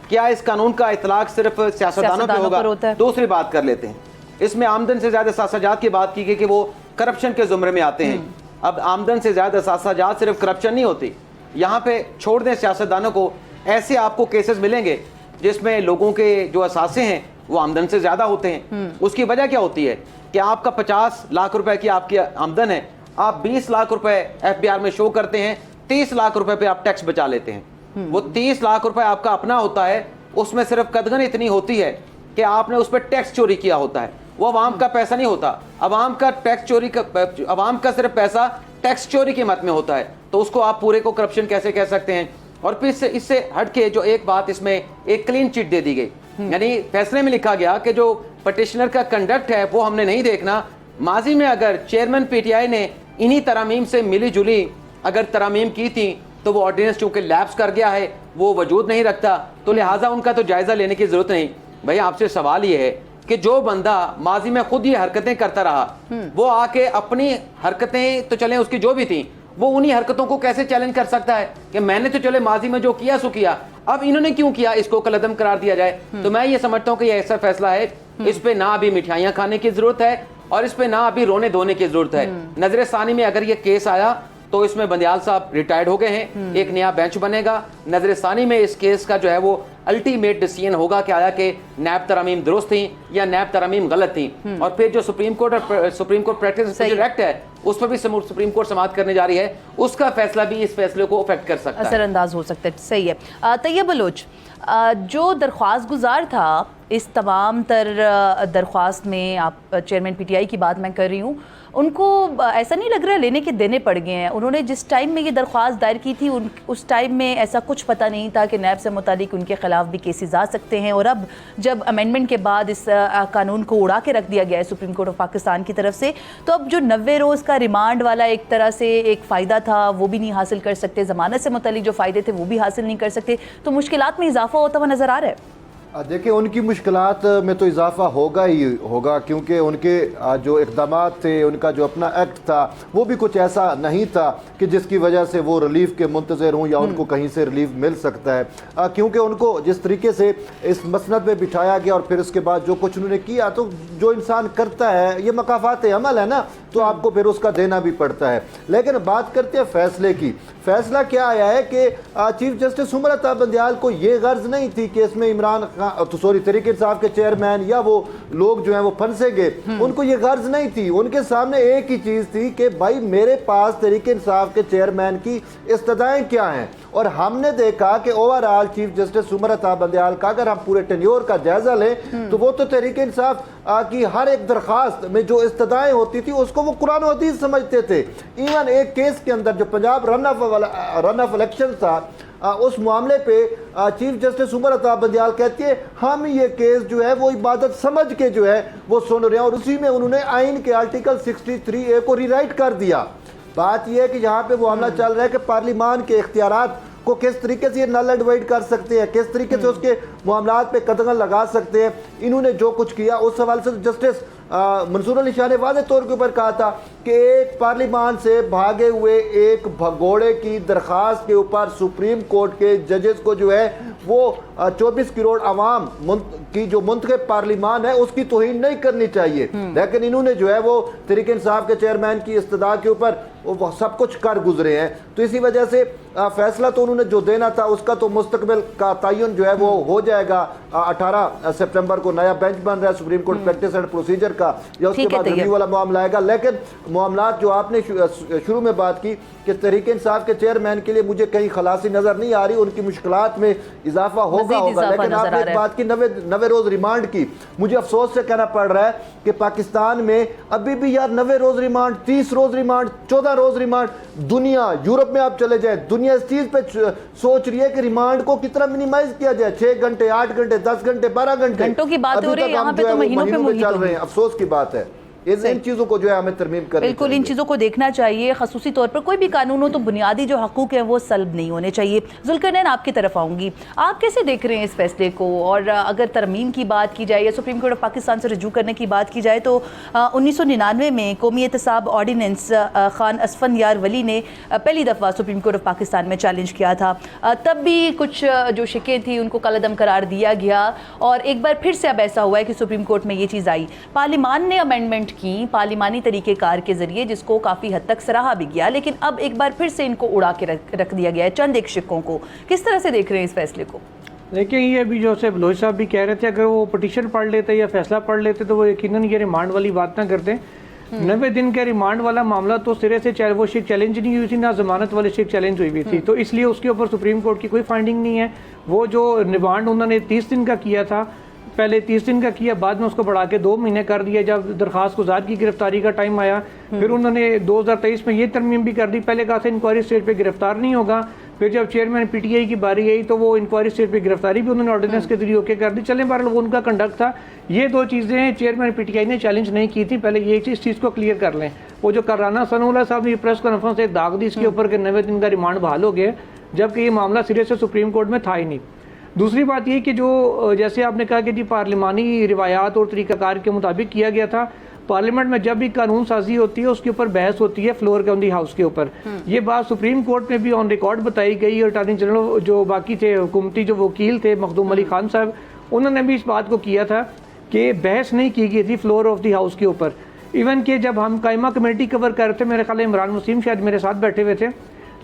क्या इस कानून का इतलाक सिर्फ सियासतदानों पे होगा? दूसरी बात कर लेते हैं, इसमें आमदन से ज्यादा सासाजात की बात की गई कि वो करप्शन के जुमरे में आते हैं। अब आमदन से ज्यादा सासाजात सिर्फ करप्शन नहीं होती। यहाँ पे छोड़ दें सियासतदानों को, ऐसे आपको केसेस मिलेंगे जिसमें लोगों के जो असासे हैं वो आमदन से ज्यादा होते हैं। उसकी वजह क्या होती है कि आपका 50 लाख रुपए की आपकी आमदन है, आप 20 लाख रुपए FBR में शो करते हैं, 30 लाख रुपए पे आप टैक्स बचा लेते हैं। वो 30 लाख रुपए आपका अपना होता है, उसमें सिर्फ कदगन इतनी होती है कि आपने उस पर टैक्स चोरी किया होता है, वो अवाम का पैसा नहीं होता। अवाम का टैक्स चोरी का, अवाम का सिर्फ पैसा टैक्स चोरी की मत में होता है, तो उसको आप पूरे को करप्शन कैसे कह सकते हैं? और फिर इससे हटके जो एक बात इसमें एक क्लीन चिट दे दी गई, यानी फैसले में लिखा गया कि जो पटिशनर का कंडक्ट है वो हमने नहीं देखना। माजी में अगर चेयरमैन PTI ने इन्हीं तरामीम से मिली जुली अगर तरामीम की थी तो वो ऑर्डिनेंस चूंकि लैप्स कर गया है, वो वजूद नहीं रखता, तो लिहाजा उनका तो जायजा लेने की जरूरत नहीं। भाई आपसे सवाल ये है कि जो बंदा माजी में खुद ये हरकतें करता रहा, वो आके अपनी हरकतें तो चले उसकी जो भी थी, वो उन्हीं हरकतों को कैसे चैलेंज कर सकता है कि मैंने तो चले माजी में जो किया सो किया, अब इन्होंने क्यों किया, इसको कलअदम करार दिया जाए। तो मैं ये समझता हूँ कि ये ऐसा फैसला है, इस पे ना अभी मिठाइयाँ खाने की जरूरत है और इस पे ना अभी रोने धोने की जरूरत है। नजर सानी में अगर ये केस आया तो इसमें बंदियाल साहब रिटायर्ड हो गए हैं, एक नया बेंच बनेगा। नजर सानी में इस केस का जो है वो अल्टीमेट डिसीजन होगा कि आया कि नैब तरमीम दुरुस्त थी या नैब तरमीम गलत थी। और फिर जो सुप्रीम कोर्ट प्रैक्टिस एक्ट है उस पर भी सुप्रीम कोर्ट समाअत करने जा रही है, उसका फैसला भी इस फैसले को अफेक्ट कर सकता है, असरअंदाज हो सकता है। सही है। तैयब बलोच जो दरख्वास्त गुजार था इस तमाम तर दरख्वास्त में, आप चेयरमैन PTI की बात मैं कर रही हूँ, उनको ऐसा नहीं लग रहा लेने के देने पड़ गए हैं? उन्होंने जिस टाइम में ये दरख्वास्त दायर की थी उस टाइम में ऐसा कुछ पता नहीं था कि नैब से मुतालिक उनके ख़िलाफ़ भी केसेस आ सकते हैं, और अब जब अमेंडमेंट के बाद इस कानून को उड़ा के रख दिया गया है सुप्रीम कोर्ट ऑफ पाकिस्तान की तरफ से, तो अब जो 90 रोज़ का रिमांड वाला एक तरह से एक फ़ायदा था वो भी नहीं हासिल कर सकते, ज़मानत से मुतालिक जो फ़ायदे थे वो भी हासिल नहीं कर सकते, तो मुश्किलात में इजाफा होता हुआ नज़र आ रहा है। देखिए उनकी मुश्किलात में तो इजाफा होगा ही होगा, क्योंकि उनके जो इक़दामात थे, उनका जो अपना एक्ट था वो भी कुछ ऐसा नहीं था कि जिसकी वजह से वो रिलीफ के मुंतज़र हों या उनको कहीं से रिलीफ मिल सकता है। क्योंकि उनको जिस तरीके से इस मसनद में बिठाया गया और फिर उसके बाद जो कुछ उन्होंने किया, तो जो इंसान करता है ये मकाफ़ात अमल है ना, तो आपको फिर उसका देना भी पड़ता है। लेकिन बात करते हैं फ़ैसले की। फ़ैसला क्या आया है कि चीफ जस्टिस उमर अता बंदियाल को ये गर्ज नहीं थी कि इसमें इमरान तहरीक इंसाफ के चेयरमैन या वो लोग जो हैं वो फंसेंगे, उनको ये गर्ज नहीं थी। उनके सामने एक ही चीज़ थी कि भाई मेरे पास तहरीक इंसाफ के चेयरमैन की इस्तदाएँ क्या हैं, और हमने देखा कि overall chief justice Umar Ata Bandial का अगर हम पूरे टेन्योर का जायजा लें तो वो तो तहरीक इंसाफ की हर एक दरख्वास्त में जो इस्तदाएँ होती थी उसको वो कुरान और हदीस समझते थे। इवन एक केस के अंदर जो पंजाब रन ऑफ इलेक्शन था, उस मामले पे चीफ जस्टिस उमर अता बंदियाल कहती है हम ये केस जो है वो इबादत समझ के जो है वो सुन रहे हैं, और उसी में उन्होंने आइन के आर्टिकल 63A को रीराइट कर दिया। बात यह है कि यहाँ पे मामला चल रहा है कि पार्लिमान के इख्तियारात को किस तरीके से ये नल एंड वाइड कर सकते हैं, किस तरीके से उसके मामलात पे कदम लगा सकते हैं। इन्होंने जो कुछ किया उस हवाले से जस्टिस मंसूर अली शाह ने वाज़े तौर के ऊपर कहा था कि एक पार्लिमान से भागे हुए एक भगोड़े की दरख्वास्त के ऊपर सुप्रीम कोर्ट के जजेस को जो है वो 24 करोड़ आवाम की जो मुंतखब पार्लिमान है उसकी तौहीन नहीं करनी चाहिए, लेकिन इन्होंने जो है वो तहरीक इंसाफ के चेयरमैन की इस्तदा के ऊपर वो सब कुछ कर गुजरे हैं। तो इसी वजह से फैसला तो उन्होंने जो देना था उसका तो मुस्तकबिल का तयन जो है वो हो जाएगा। 18 सितंबर को नया बेंच बन रहा है supreme court practice and procedure का, या उसके बाद रिव्यू वाला मामला आएगा। लेकिन मामलात जो आपने शुरू में बात की कि तहरीक इंसाफ के चेयरमैन के लिए मुझे कहीं खलासी नजर नहीं आ रही, उनकी मुश्किलात में इजाफा होगा। लेकिन आपने एक बात की 90 रोज रिमांड की, मुझे अफसोस से कहना पड़ रहा है कि पाकिस्तान में अभी भी यार 90 रोज रिमांड, 30 रोज रिमांड, 14 रोज रिमांड। दुनिया यूरोप में आप चले जाए, दुनिया इस चीज पे सोच रही है कि रिमांड को कितना मिनिमाइज किया जाए, 6 घंटे, 8 घंटे, 10 घंटे, 12 घंटे, घंटों की बात हो रही है, यहाँ पे तो महीनों पे चल रहे हैं। अफसोस की बात है, इन चीज़ों को जो है हमें तरमीम करनी चाहिए। बिल्कुल इन चीज़ों को देखना चाहिए। खसूसी तौर पर कोई भी कानून हो तो बुनियादी जो हकूक़ हैं वो सल्ब नहीं होने चाहिए। जुल्करनैन, आपकी तरफ आऊँगी, आप कैसे देख रहे हैं इस फैसले को? और अगर तरमीम की बात की जाए या सुप्रीम कोर्ट ऑफ पाकिस्तान से रजू करने की बात की जाए तो 1999 में कौमी एहतसाब ऑर्डिनेंस खान असफंदयार वली ने पहली दफ़ा सुप्रीम कोर्ट ऑफ पाकिस्तान में चैलेंज किया था। तब भी कुछ जो शिकें थी उनको कलअदम करार दिया गया और एक बार फिर से अब ऐसा हुआ है कि सुप्रीम कोर्ट में ये चीज़ आई। पार्लियामान ने अमेंडमेंट की पार्लिमानी तरीक़ेकार के ज़रिए, जिसको काफ़ी हद तक सराहा भी गया, लेकिन अब एक बार फिर से इनको उड़ा के रख दिया गया है चंद एक शिक्कों को। किस तरह से देख रहे हैं इस फैसले को? देखिए, ये अभी जो से बलोच साहब भी कह रहे थे, अगर वो पटिशन पढ़ लेते या फैसला पढ़ लेते तो वो यकीनन ये रिमांड वाली बात ना करते। 90 दिन के रिमांड वाला मामला तो सिरे से चाहे वो शिक चैलेंज नहीं हुई थी, ना जमानत वाली शिक चैलेंज हुई थी, तो इसलिए उसके ऊपर सुप्रीम कोर्ट की कोई फाइंडिंग नहीं है। वो जो रिमांड उन्होंने 30 दिन का किया था, पहले 30 दिन का किया, बाद में उसको बढ़ा के 2 महीने कर दिया जब दरखास्त गुजार की गिरफ्तारी का टाइम आया। फिर उन्होंने 2023 में ये तरमीम भी कर दी, पहले कहा था इंक्वायरी स्टेज पे गिरफ्तार नहीं होगा, फिर जब चेयरमैन पीटीआई की बारी आई तो वो इंक्वायरी स्टेज पे गिरफ्तारी भी उन्होंने ऑर्डिनेंस के जरिए ओके कर दी। चलें, बहरहाल वो उनका कंडक्ट था। ये 2 चीज़ें चेयरमैन पीटीआई ने चैलेंज नहीं की थी, पहले ये इस चीज़ को क्लियर कर लें। वो जो कराना सनउल्लाह साहब ने प्रेस कॉन्फ्रेंस एक दाग दी इसके ऊपर कि 90 दिन का रिमांड बहाल हो गया, जबकि ये मामला सिरे से सुप्रीम कोर्ट में था ही नहीं। दूसरी बात ये कि जो जैसे आपने कहा कि जी पार्लिमानी रिवायात और तरीक़ाकार के मुताबिक किया गया था, पार्लियामेंट में जब भी कानून साजी होती है उसके ऊपर बहस होती है फ्लोर ऑन दी हाउस के ऊपर। ये बात सुप्रीम कोर्ट में भी ऑन रिकॉर्ड बताई गई और अटॉर्नी जनरल जो बाकी थे हुकूमती जो वकील थे मखदूम अली खान साहब, उन्होंने भी इस बात को किया था कि बहस नहीं की गई थी फ्लोर ऑफ दी हाउस के ऊपर। इवन कि जब हम कायमा कमेटी कवर कर रहे थे, मेरे ख्याल इमरान वसीम शायद मेरे साथ बैठे हुए थे,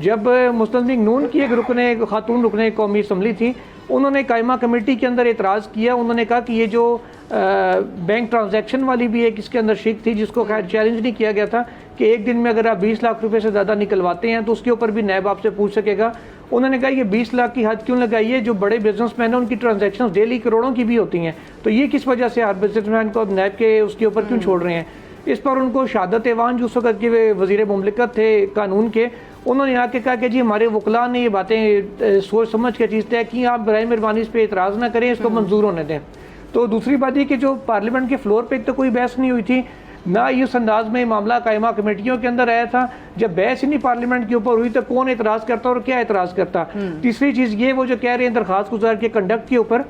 जब मुस्लिम लीग नून की एक खातून रुकने कौमी असम्बली थी, उन्होंने कायमा कमेटी के अंदर एतराज़ किया। उन्होंने कहा कि ये जो बैंक ट्रांजैक्शन वाली भी एक इसके अंदर शिक थी जिसको खैर चैलेंज नहीं किया गया था कि एक दिन में अगर आप 20 लाख रुपए से ज़्यादा निकलवाते हैं तो उसके ऊपर भी नैब आपसे पूछ सकेगा। उन्होंने कहा ये 20 लाख की हद क्यों लगाई है, जो बड़े बिजनेसमैन हैं उनकी ट्रांजैक्शन डेली करोड़ों की भी होती हैं, तो ये किस वजह से हर बिजनेसमैन को नैब के उसके ऊपर क्यों छोड़ रहे हैं। इस पर उनको शहादत ऐवान जो उस वक्त के वज़ीर मुमलिकत थे कानून के, उन्होंने आके कहा कि जी हमारे वकला ने ये बातें सोच समझ के चीज़ तय की, आप बराए मेहरबानी इस पर एतराज़ ना करें, इसको मंजूर होने दें। तो दूसरी बात ये कि जो पार्लियामेंट के फ्लोर पे तो कोई बहस नहीं हुई थी, ना इस अंदाज में मामला कायमा कमेटियों के अंदर आया था। जब बहस ही नहीं पार्लियामेंट के ऊपर हुई तो कौन एतराज़ करता और क्या एतराज़ करता। तीसरी चीज़ ये वो जो कह रहे हैं दरखास्त गुजार के कंडक्ट के ऊपर,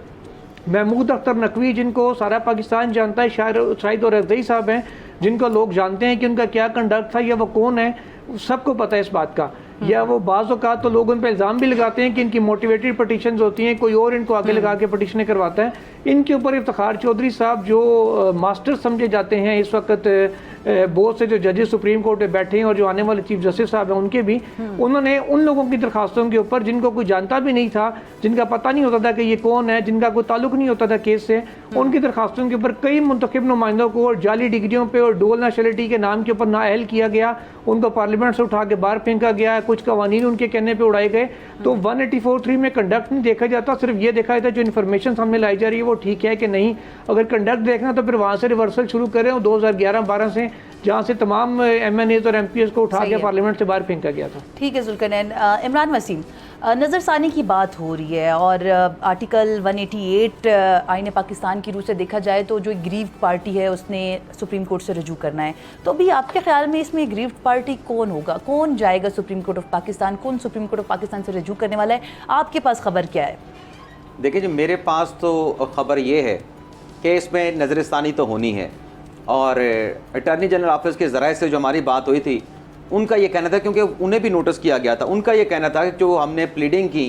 महमूद अख्तर नकवी जिनको सारा पाकिस्तान जानता है, शाहिद और रज़ई साहब हैं जिनको लोग जानते हैं कि उनका क्या कंडक्ट था या वो कौन है, सबको पता है इस बात का। या वो बाज़ औक़ात तो लोग उन पर इल्ज़ाम भी लगाते हैं कि इनकी मोटिवेटेड पटिशन्स होती हैं, कोई और इनको आगे लगा के पटिशनें करवाता है। इनके ऊपर इफ्तिखार चौधरी साहब जो मास्टर समझे जाते हैं इस वक्त, बहुत से जो जजेस सुप्रीम कोर्ट में बैठे हैं और जो आने वाले चीफ जस्टिस साहब हैं उनके भी, उन्होंने उन लोगों की दरखास्तों के ऊपर जिनको कोई जानता भी नहीं था, जिनका पता नहीं होता था कि ये कौन है, जिनका कोई ताल्लुक नहीं होता था केस से, उनकी दरखास्तों के ऊपर कई मुंतखब नुमाइंदों को और जाली डिग्रियों पर और डोल नेशनलिटी के नाम के ऊपर नाअहल किया गया, उनको पार्लियामेंट से उठा के बाहर फेंका गया, कुछ कवानीन उनके कहने पर उड़ाए गए। तो 184(3) में कंडक्ट नहीं देखा जाता, सिर्फ ये देखा जाता जो इन्फॉर्मेशन सामने लाई जा रही है वो ठीक है कि नहीं। अगर कंडक्ट देखना तो फिर वहाँ से रिवर्सल शुरू करें 2011-12 से, जहाँ से तमाम MNAs और MPs को उठा के पार्लियामेंट से बाहर फेंका गया था। ठीक है जुल्करनैन। इमरान वसीम, नज़रसानी की बात हो रही है और आर्टिकल 188 आईन पाकिस्तान की रूह से देखा जाए तो जो ग्रीव्ड पार्टी है उसने सुप्रीम कोर्ट से रजू करना है, तो अभी आपके ख्याल में इसमें ग्रीव्ड पार्टी कौन होगा, कौन जाएगा सुप्रीम कोर्ट ऑफ पाकिस्तान, कौन सुप्रीम कोर्ट ऑफ पाकिस्तान से रजू करने वाला है? आपके पास खबर क्या है? देखिए जी, मेरे पास तो खबर ये है कि इसमें नज़रसानी तो होनी है, और अटॉर्नी जनरल ऑफिस के ज़राए से जो हमारी बात हुई थी उनका ये कहना था, क्योंकि उन्हें भी नोटिस किया गया था, उनका ये कहना था कि जो हमने प्लीडिंग की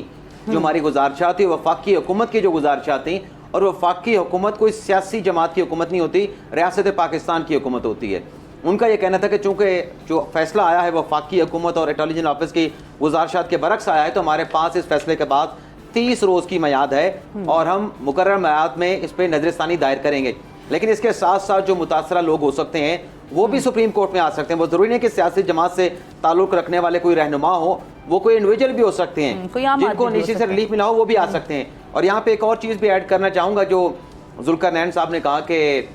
जो हमारी गुजारिशात थी, वफाकी हुकूमत की जो गुजारिशात थी, और वफाकी हुकूमत कोई सियासी जमात की हुकूमत नहीं होती, रियासत पाकिस्तान की हुकूमत होती है। उनका ये कहना था कि चूंकि जो फैसला आया है वफाकी हुकूमत और अटॉर्नी जनरल ऑफिस की गुजारिशात के बरक्स आया है, तो हमारे पास इस फैसले के बाद 30 रोज़ की मियाद है और हम मुकर्रर मियाद में इस पर नजरसानी दायर करेंगे। लेकिन इसके साथ साथ जो मुतासरा लोग हो सकते हैं वो भी सुप्रीम कोर्ट में आ सकते हैं। वो ज़रूरी नहीं कि सियासी जमात से ताल्लुक़ रखने वाले कोई रहनुमा हो, वो कोई इंडिविजुअल भी हो सकते हैं, जिनको नीचे से रिलीफ मिला हो वो भी आ सकते हैं। और यहाँ पे एक और चीज़ भी ऐड करना चाहूँगा, जो जुल्करनैन साहब ने कहा कि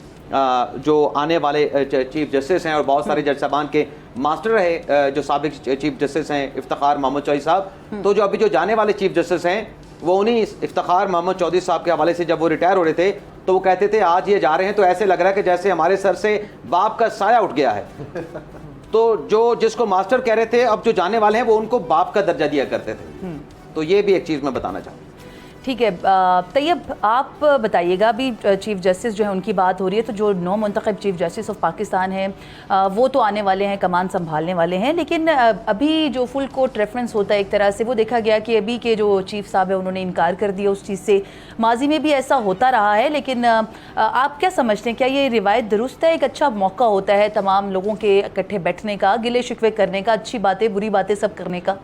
जो आने वाले चीफ जस्टिस हैं और बहुत सारे जज साहबान के मास्टर रहे जो साबिक चीफ जस्टिस हैं इफ्तिखार मोहम्मद चौधरी साहब, तो जो अभी जो जाने वाले चीफ जस्टिस हैं वो उन्हीं इफ्तिखार मोहम्मद चौधरी साहब के हवाले से जब वो रिटायर हो रहे थे तो वो कहते थे आज ये जा रहे हैं तो ऐसे लग रहा है कि जैसे हमारे सर से बाप का साया उठ गया है। तो जो जिसको मास्टर कह रहे थे अब जो जाने वाले हैं वो उनको बाप का दर्जा दिया करते थे। तो ये भी एक चीज़ मैं बताना चाहूँगा। ठीक है, तैयब आप बताइएगा, अभी चीफ जस्टिस जो है उनकी बात हो रही है, तो जो नौ मुंतखब चीफ जस्टिस ऑफ पाकिस्तान हैं वो तो आने वाले हैं, कमान संभालने वाले हैं, लेकिन अभी जो फुल कोर्ट रेफरेंस होता है एक तरह से वो देखा गया कि अभी के जो चीफ साहब है उन्होंने इनकार कर दिया उस चीज़ से। माजी में भी ऐसा होता रहा है, लेकिन आप क्या समझते हैं, क्या ये रिवायत दुरुस्त है? एक अच्छा मौका होता है तमाम लोगों के इकट्ठे बैठने का, गिले शिकवे करने का, अच्छी बातें बुरी बातें सब करने का?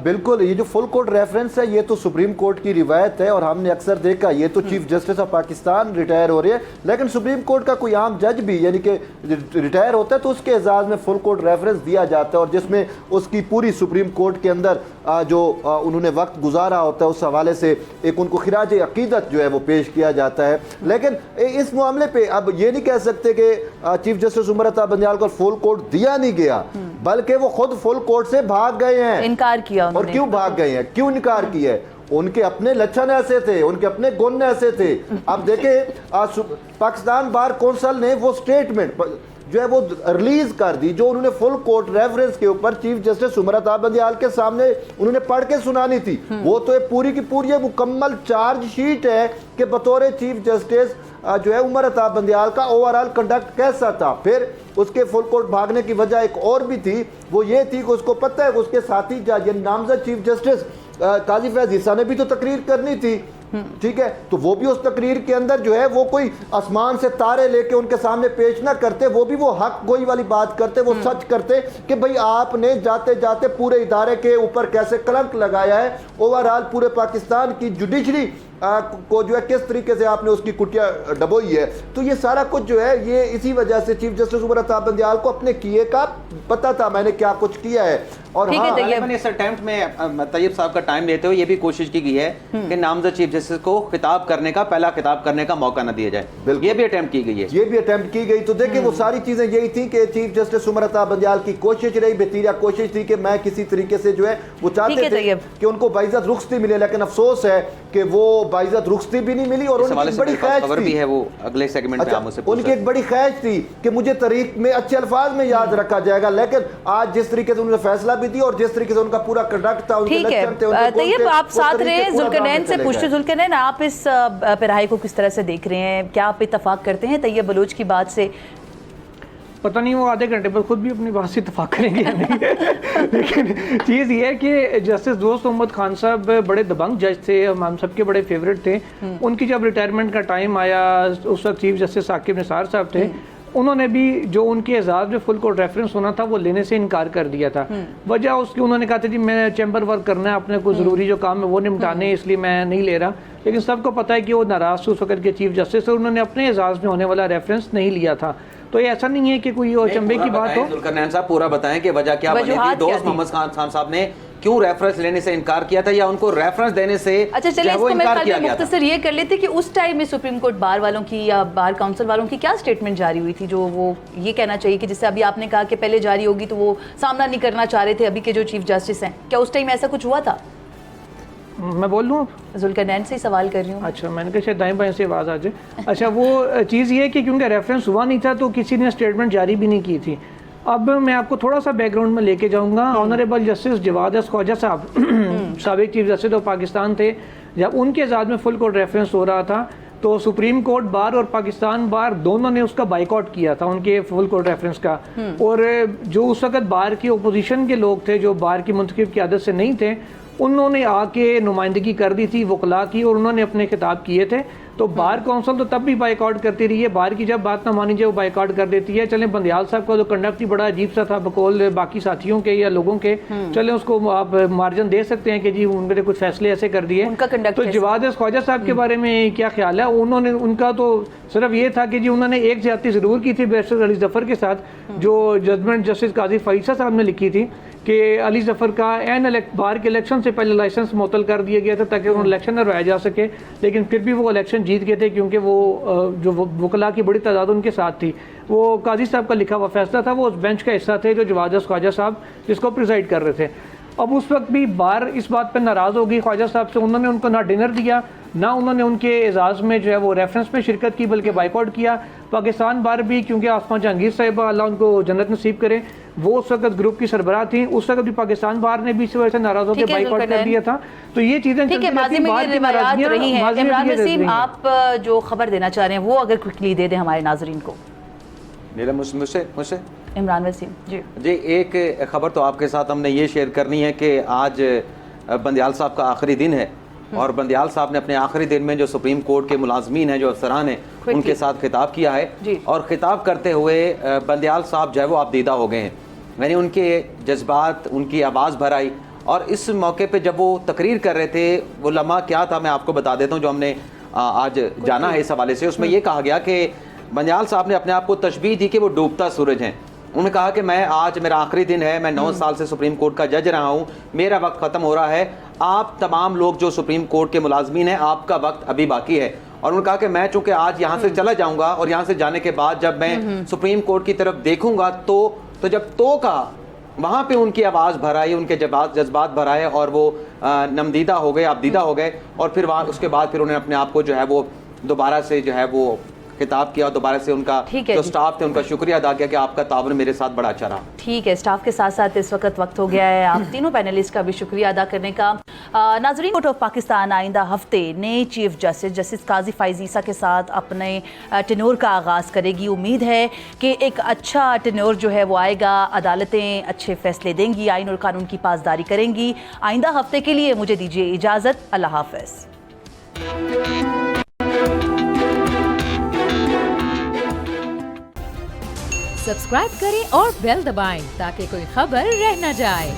बिल्कुल, ये जो फुल कोर्ट रेफरेंस है ये तो सुप्रीम कोर्ट की रिवायत है और हमने अक्सर देखा, ये तो chief justice of Pakistan retire हो रहे हैं, लेकिन सुप्रीम कोर्ट का कोई आम जज भी यानी कि रिटायर होता है तो उसके एजाज़ में फुल कोर्ट रेफरेंस दिया जाता है और जिसमें उसकी पूरी सुप्रीम कोर्ट के अंदर जो उन्होंने वक्त गुजारा होता है उस हवाले से एक उनको खिराज अकीदत जो है वो पेश किया जाता है। लेकिन इस मामले पर अब ये नहीं कह सकते कि चीफ जस्टिस उमर अता बंदियाल को फुल कोर्ट दिया नहीं गया, बल्कि वो खुद फुल कोर्ट से भाग गए हैं, इनकार किया। और क्यों भाग गए हैं, क्यों इनकार किया है? उनके अपने लक्षण ऐसे थे, उनके अपने गुण ऐसे थे। अब देखें पाकिस्तान बार कौंसिल ने वो स्टेटमेंट जो है वो रिलीज कर दी जो उन्होंने फुल कोर्ट रेफरेंस के ऊपर चीफ जस्टिस उमर अता बंदियाल के सामने उन्होंने पढ़ के सुनानी थी। वो तो पूरी की पूरी मुकम्मल चार्ज शीट है कि बतौर चीफ जस्टिस जो है उमर अता बंदियाल का ओवरऑल कंडक्ट कैसा था। फिर उसके फुल कोर्ट भागने की वजह एक और भी थी, वो ये थी कि उसको पता है कि उसके साथी जज नामजद चीफ जस्टिस काजी फैज ईसा ने भी तो तकरीर करनी थी, ठीक है, तो वो भी उस तकरीर के अंदर जो है वो कोई आसमान से तारे लेके उनके सामने पेश ना करते, वो भी वो हक गोई वाली बात करते, वो सच करते कि भाई आपने जाते जाते पूरे इदारे के ऊपर कैसे कलंक लगाया है, ओवरऑल पूरे पाकिस्तान की जुडिशरी को जो है किस तरीके से आपने उसकी कुटिया डबोई है। तो ये सारा कुछ जो है ये इसी वजह से चीफ जस्टिस उमर अता बंदियाल को अपने किए का पता था, मैंने क्या कुछ किया है। और मैंने इस अटेम्प्ट में तैयब साहब का टाइम लेते हुए ये भी कोशिश की गई है कि नामजद चीफ जस्टिस को खिताब करने का, पहला खिताब करने का मौका न दिया जाए, ये भी अटेम्प्ट की गई है, ये भी अटेम्प्ट की गई। तो देखिए वो सारी चीजें यही थी कि चीफ जस्टिस उमर अता बंदियाल की कोशिश रही, बेतीरिया कोशिश थी कि मैं किसी तरीके से जो है वो चाहते थे कि उनको बाइज्जत रुखसती मिले, लेकिन अफसोस है कि वो बाइज्जत रुखसती भी नहीं मिली। और उनकी बड़ी ख्वाहिश थी, है वो अगले सेगमेंट में मुझसे उनकी एक बड़ी ख्वाहिश थी कि मुझे तारीख में अच्छे अल्फाज में याद रखा जाएगा, लेकिन आज जिस तरीके से उन्होंने फैसला भी दिया और जिस तरीके से उनका पूरा कंडक्ट था, ठीक है तैयब आप साथ रहे, जुल्करनैन से पूछते, जुल्करनैन आप इस पेराई को किस तरह से देख रहे हैं, क्या आप इत्तफाक करते हैं तैयब बलूच की बात से? पता नहीं वो आधे घंटे पर खुद भी अपनी बात से इत्तफाक करेंगे या नहीं लेकिन चीज़ ये है कि जस्टिस दोस्त मोहम्मद खान साहब बड़े दबंग जज थे, हम सबके बड़े फेवरेट थे। उनकी जब रिटायरमेंट का टाइम आया उस वक्त चीफ जस्टिस साकिब निसार साहब थे, उन्होंने भी जो उनके एजाज में फुल कोर्ट रेफरेंस होना था वो लेने से इनकार कर दिया था। वजह उसकी उन्होंने कहा था जी मैं चैम्बर वर्क करना है, अपने को ज़रूरी जो काम है वो निपटाने हैं, इसलिए मैं नहीं ले रहा। लेकिन सबको पता है कि वो नाराज़ थे उस वक्त के चीफ जस्टिस और उन्होंने अपने एजाज में होने वाला रेफरेंस नहीं लिया था। तो ये ऐसा नहीं है कि कोई चंबे की बात हो। जुल्करनैन साहब पूरा बताएं कि वजह क्या बनी थी, दोस्त मोहम्मद खान साहब ने क्यों रेफरेंस लेने से इनकार किया था या उनको रेफरेंस देने से अच्छा चलिए इसको मैं मुख्तसर ये कर लेते कि उस टाइम में सुप्रीम कोर्ट बार वालों की या बार काउंसिल वालों की क्या स्टेटमेंट जारी हुई थी जो वो ये कहना चाहिए कि जिससे अभी आपने कहा कि पहले जारी होगी तो वो सामना नहीं करना चाह रहे थे अभी के जो चीफ जस्टिस हैं, क्या उस टाइम ऐसा कुछ हुआ था? मैं बोल लूँ जुल्करनैन से ही सवाल कर रही हूँ। अच्छा मैंने कहा शायद दाएं बाएं से आवाज़ आ जाए। अच्छा वो चीज़ ये है कि क्योंकि रेफरेंस हुआ नहीं था तो किसी ने स्टेटमेंट जारी भी नहीं की थी। अब मैं आपको थोड़ा सा बैकग्राउंड में लेके जाऊंगा। ऑनरेबल जस्टिस जवाद ख्वाजा साहब साबिक चीफ जस्टिस ऑफ पाकिस्तान थे, जब उनके एजाज में फुल कोर्ट रेफरेंस हो रहा था तो सुप्रीम कोर्ट बार और पाकिस्तान बार दोनों ने उसका बाइकआउट किया था उनके फुल कोर्ट रेफरेंस का। और जो उस वक्त बार की ओपोजिशन के लोग थे जो बार की मुंतखब क़यादत से नहीं थे उन्होंने आके नुमाइंदगी कर दी थी वकला की और उन्होंने अपने खिताब किए थे। तो बार काउंसिल तो तब भी बाइकआउट करती रही है, बार की जब बात ना मानी जाए वो बाइकआउट कर देती है। चले बंदियाल साहब का जो कंडक्ट ही बड़ा अजीब सा था बकौल बाकी साथियों के या लोगों के, चले उसको आप मार्जिन दे सकते हैं कि जी उन्होंने कुछ फैसले ऐसे कर दिए। उनका कंडक्ट तो जवाद ख्वाजा साहब के बारे में क्या ख्याल है? उन्होंने उनका तो सिर्फ ये था कि जी उन्होंने एक ज्यादती जरूर की थी बैरिस्टर अली जफर के साथ, जो जजमेंट जस्टिस काजी फैसल साहब ने लिखी थी कि अली जफर का बार के इलेक्शन से पहले लाइसेंस मुअत्तल कर दिया गया था ताकि उन्हें इलेक्शन न करवाया जा सके, लेकिन फिर भी वो इलेक्शन जीत गए थे क्योंकि वो जो वकला की बड़ी तादाद उनके साथ थी। वो काजी साहब का लिखा हुआ फैसला था, वो उस बेंच का हिस्सा थे जो जवाद ख्वाजा साहब जिसको प्रिसाइड कर रहे थे। अब उस वक्त भी बार इस बात पर नाराज़ हो गई ख्वाजा साहब से, उन्होंने उनको ना डिनर दिया ना उन्होंने उनके एजाज़ में जो है वो रेफरेंस में शिरकत की, बल्कि बाइकआउट किया। पाकिस्तान बार भी, क्योंकि आसमा जहांगीर साहिबा अल्लाह उनको जन्नत नसीब करे, वो उस वक्त ग्रुप की सरबराह थी, उस वक्त भी पाकिस्तान बार ने भी इस वजह से नाराज होकर बाइकआउट कर दिया था। तो ये चीजें ठीक है, माजी में ये रिवायात रही हैं। इमरान वसीम, आप जो खबर देना चाह रहे हैं वो अगर क्विकली दे दें हमारे नाजरीन को। मुझसे इमरान वसीम जी, एक खबर तो आपके साथ हमने ये शेयर करनी है कि आज बंदियाल साहब का आखिरी दिन है और बंदियाल साहब ने अपने आखिरी दिन में जो सुप्रीम कोर्ट के मुलाजमीन हैं, जो अफसरान हैं, उनके साथ खिताब किया है और खिताब करते हुए बंदियाल साहब जो है वो आपदीदा हो गए हैं। यानी उनके जज्बात, उनकी आवाज़ भर आई और इस मौके पे जब वो तकरीर कर रहे थे, वो लम्हा क्या था मैं आपको बता देता हूँ जो हमने आज जाना है इस हवाले से। उसमें ये कहा गया कि बंदियाल साहब ने अपने आप को तशबीह दी कि वो डूबता सूरज हैं। उन्होंने कहा कि मैं आज मेरा आखिरी दिन है, मैं 9 साल से सुप्रीम कोर्ट का जज रहा हूँ, मेरा वक्त ख़त्म हो रहा है, आप तमाम लोग जो सुप्रीम कोर्ट के मुलाजमीन हैं आपका वक्त अभी बाकी है। और उन्होंने कहा कि मैं चूंकि आज यहाँ से चला जाऊँगा और यहाँ से जाने के बाद जब मैं सुप्रीम कोर्ट की तरफ देखूँगा तो जब तो कहा वहाँ पे उनकी आवाज़ भर आई, उनके जज्बात भर आए और वो नमदीदा हो गए, आपदीदा हो गए। और फिर वहाँ उसके बाद फिर उन्होंने अपने आप को जो है वो दोबारा से जो है वो खिताब किया, दोबारा से उनका जो स्टाफ थे उनका शुक्रिया अदा किया कि आपका ताउन मेरे साथ बड़ा अच्छा रहा। ठीक है, स्टाफ के साथ साथ इस वक्त वक्त हो गया है आप तीनों पैनलिस्ट का भी शुक्रिया अदा करने का। नाज़रीन, कोर्ट ऑफ पाकिस्तान आइंदा हफ्ते नए चीफ जस्टिस काजी फैज़ ईसा के साथ अपने टेन्योर का आगाज़ करेगी। उम्मीद है कि एक अच्छा टेन्योर जो है वो आएगा, अदालतें अच्छे फैसले देंगी, आइन और कानून की पासदारी करेंगी। आइंदा हफ्ते के लिए मुझे दीजिए इजाज़त। अल्लाह हाफ़िज़। सब्सक्राइब करें और बेल दबाएं ताकि कोई खबर रह न जाए।